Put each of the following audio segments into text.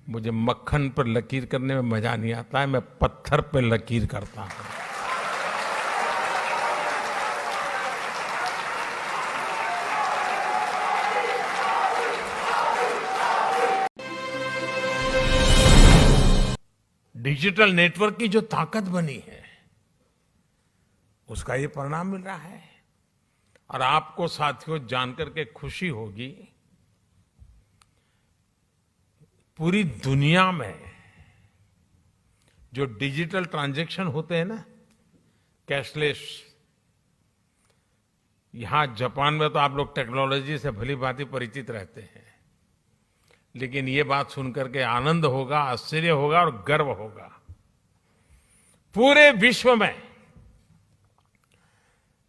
मुझे मक्खन पर लकीर करने में मजा नहीं आता है, मैं पत्थर पर लकीर करता हूं। डिजिटल नेटवर्क की जो ताकत बनी है उसका ये परिणाम मिल रहा है। और आपको साथियों जानकर के खुशी होगी, पूरी दुनिया में जो डिजिटल ट्रांजैक्शन होते हैं ना, कैशलेस, यहां जापान में तो आप लोग टेक्नोलॉजी से भली भांति परिचित रहते हैं, लेकिन ये बात सुनकर के आनंद होगा, आश्चर्य होगा और गर्व होगा। पूरे विश्व में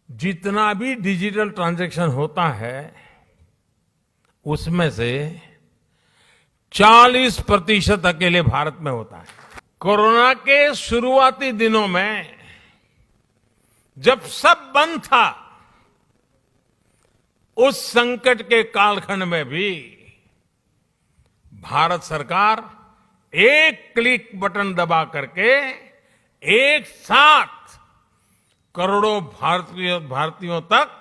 जितना भी डिजिटल ट्रांजैक्शन होता है उसमें से 40% अकेले भारत में होता है। कोरोना के शुरुआती दिनों में जब सब बंद था, उस संकट के कालखंड में भी भारत सरकार एक क्लिक बटन दबा करके एक साथ करोड़ों भारतीयों तक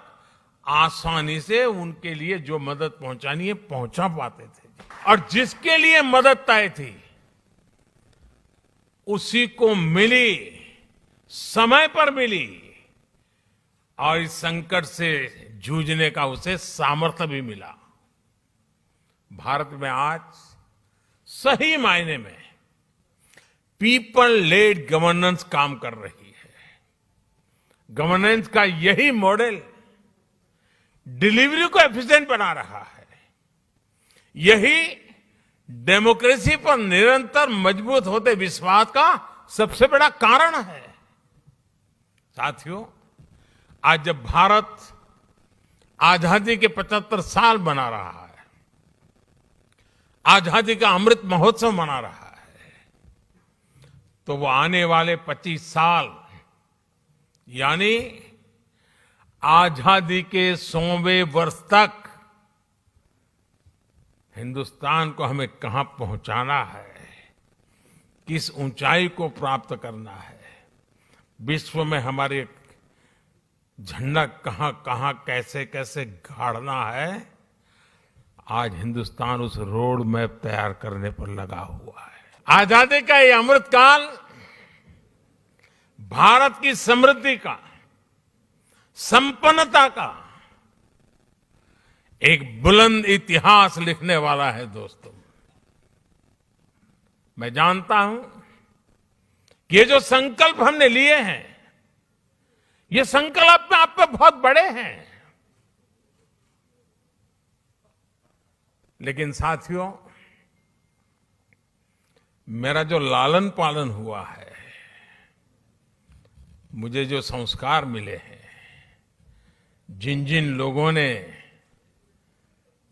आसानी से उनके लिए जो मदद पहुंचानी है पहुंचा पाते थे। और जिसके लिए मदद तय थी उसी को मिली, समय पर मिली, और इस संकट से जूझने का उसे सामर्थ्य भी मिला। भारत में आज सही मायने में पीपल लेड गवर्नेंस काम कर रही है। गवर्नेंस का यही मॉडल डिलीवरी को एफिशिएंट बना रहा है। यही डेमोक्रेसी पर निरंतर मजबूत होते विश्वास का सबसे बड़ा कारण है। साथियों, आज जब भारत आजादी के 75 साल मना रहा है, आजादी का अमृत महोत्सव मना रहा है, तो वो आने वाले 25 साल यानी आजादी के 100वें वर्ष तक हिंदुस्तान को हमें कहां पहुंचाना है, किस ऊंचाई को प्राप्त करना है, विश्व में हमारे झंडा कहां कहां कैसे कैसे गाड़ना है, आज हिंदुस्तान उस रोड मैप तैयार करने पर लगा हुआ है। आजादी का ये अमृतकाल भारत की समृद्धि का, संपन्नता का एक बुलंद इतिहास लिखने वाला है। दोस्तों, मैं जानता हूं कि ये जो संकल्प हमने लिए हैं, ये संकल्प में आप पे बहुत बड़े हैं, लेकिन साथियों, मेरा जो लालन पालन हुआ है, मुझे जो संस्कार मिले हैं, जिन जिन लोगों ने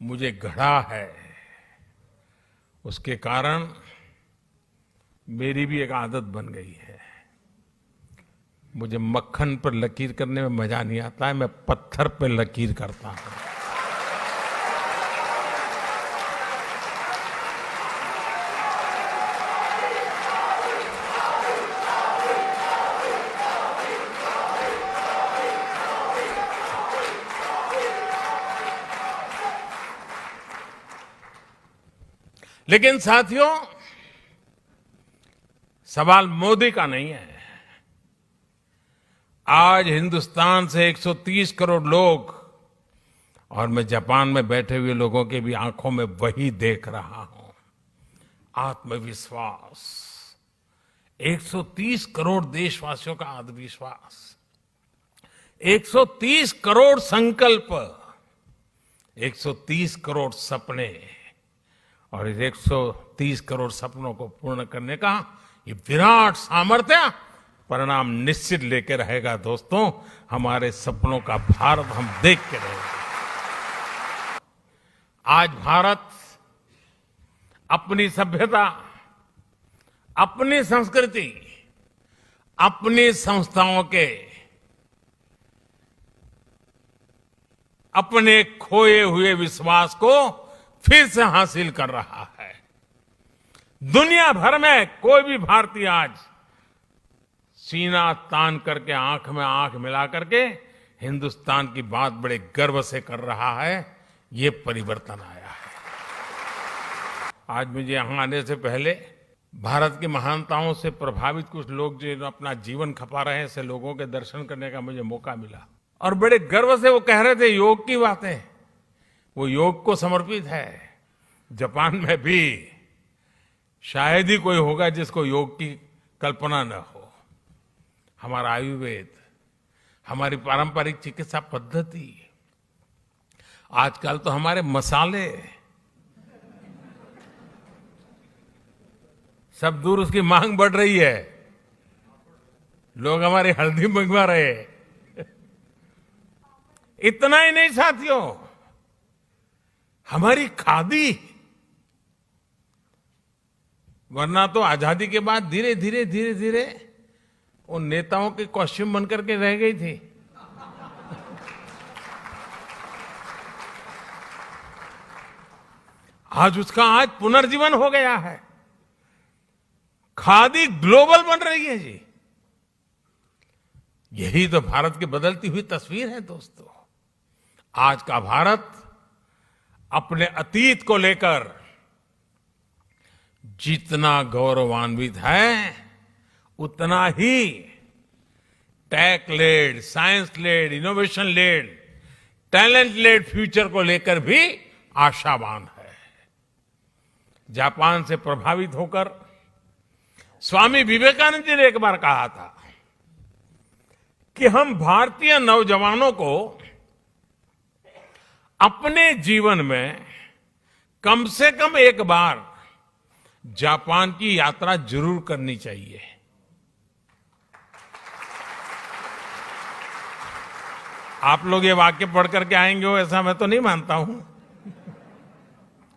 मुझे गढ़ा है, उसके कारण मेरी भी एक आदत बन गई है। मुझे मक्खन पर लकीर करने में मजा नहीं आता है, मैं पत्थर पर लकीर करता हूं। लेकिन साथियों, सवाल मोदी का नहीं है। आज हिंदुस्तान से 130 करोड़ लोग, और मैं जापान में बैठे हुए लोगों के भी आंखों में वही देख रहा हूं, आत्मविश्वास। 130 करोड़ देशवासियों का आत्मविश्वास, 130 करोड़ संकल्प, 130 करोड़ सपने, और इस 130 करोड़ सपनों को पूर्ण करने का ये विराट सामर्थ्य परिणाम निश्चित लेके रहेगा। दोस्तों, हमारे सपनों का भारत हम देख के रहेंगे। आज भारत अपनी सभ्यता, अपनी संस्कृति, अपनी संस्थाओं के, अपने खोए हुए विश्वास को फिर से हासिल कर रहा है। दुनिया भर में कोई भी भारतीय आज सीना तान करके आंख में आंख मिला करके हिंदुस्तान की बात बड़े गर्व से कर रहा है। ये परिवर्तन आया है। आज मुझे यहां आने से पहले भारत की महानताओं से प्रभावित कुछ लोग जो अपना जीवन खपा रहे हैं, ऐसे लोगों के दर्शन करने का मुझे मौका मिला और बड़े गर्व से वो कह रहे थे योग की बातें, वो योग को समर्पित है। जापान में भी शायद ही कोई होगा जिसको योग की कल्पना न हो। हमारा आयुर्वेद, हमारी पारंपरिक चिकित्सा पद्धति, आजकल तो हमारे मसाले सब दूर, उसकी मांग बढ़ रही है। लोग हमारी हल्दी मंगवा रहे हैं। इतना ही नहीं साथियों, हमारी खादी, वरना तो आजादी के बाद धीरे धीरे उन नेताओं के कॉस्ट्यूम बनकर के रह गई थी। आज उसका पुनर्जीवन हो गया है। खादी ग्लोबल बन रही है जी। यही तो भारत की बदलती हुई तस्वीर है दोस्तों। आज का भारत अपने अतीत को लेकर जितना गौरवान्वित है, उतना ही tech led, science led, innovation led, talent led future को लेकर भी आशावान है। जापान से प्रभावित होकर स्वामी विवेकानंद जी ने एक बार कहा था कि हम भारतीय नौजवानों को अपने जीवन में कम से कम एक बार जापान की यात्रा जरूर करनी चाहिए। आप लोग ये वाक्य पढ़ करके आएंगे हो ऐसा मैं तो नहीं मानता हूं,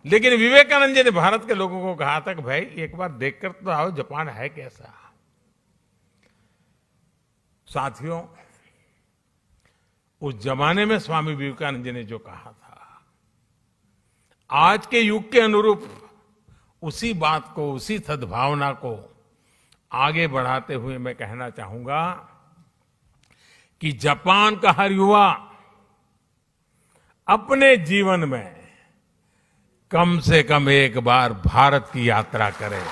लेकिन विवेकानंद जी ने भारत के लोगों को कहा था कि भाई एक बार देखकर तो आओ जापान है कैसा। साथियों, उस जमाने में स्वामी विवेकानंद जी ने जो कहा था, आज के युग के अनुरूप उसी बात को, उसी सद्भावना को आगे बढ़ाते हुए मैं कहना चाहूंगा कि जापान का हर युवा अपने जीवन में कम से कम एक बार भारत की यात्रा करे।